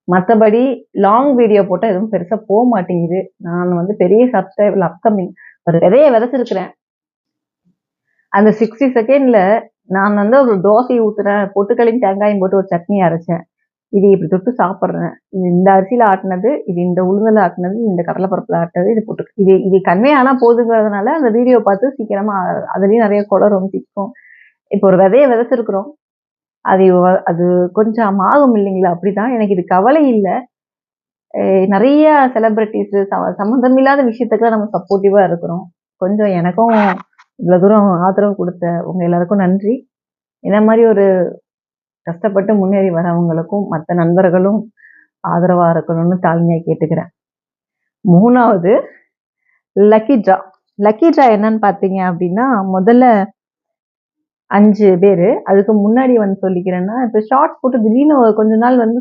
மற்றபடி long video போட்டால் எதுவும் பெருசாக போக மாட்டேங்குது. நான் வந்து பெரிய சப்ஸ்கிரைபர் அப்கமிங் ஒரு விதையை விதைச்சிருக்கிறேன். அந்த 60 செகண்ட்ல நான் வந்து ஒரு தோசை ஊற்றுறேன், பொட்டுக்களையும் தேங்காயும் போட்டு ஒரு சட்னி அரைச்சேன். இது இப்படி தொட்டு சாப்பிட்றேன். இது இந்த அரிசியில் ஆட்டினது, இது இந்த உளுந்தில் ஆட்டினது, இந்த கடலைப்பருப்பில் ஆட்டினது, இது போட்டு இது கன்வே ஆனால் போதுங்கிறதுனால அந்த வீடியோ பார்த்து சீக்கிரமாக அதுலேயும் நிறைய குளறும் சிக்கும். இப்போ ஒரு விதையை விதைச்சிருக்கிறோம். அது கொஞ்சம் ஆகும் இல்லைங்களா? அப்படிதான் எனக்கு இது கவலை இல்லை. நிறைய செலிபிரிட்டிஸ் சம்மந்தமில்லாத விஷயத்துக்குலாம் நம்ம சப்போர்ட்டிவா இருக்கிறோம். கொஞ்சம் எனக்கும் இவ்வளவு தூரம் ஆதரவு கொடுத்த உங்க எல்லாருக்கும் நன்றி. இந்த மாதிரி ஒரு கஷ்டப்பட்டு முன்னேறி வரவங்களுக்கும் மற்ற நண்பர்களும் ஆதரவா இருக்கணும்னு தாழ்மையா கேட்டுக்கிறேன். 3வது லக்கி டிரா. லக்கி டிரா என்னன்னு பார்த்தீங்க அப்படின்னா, முதல்ல 5 பேரு. அதுக்கு முன்னாடி வந்து சொல்லிக்கிறேன்னா, இப்போ ஷார்ட்ஸ் போட்டு திடீர்னு கொஞ்ச நாள் வந்து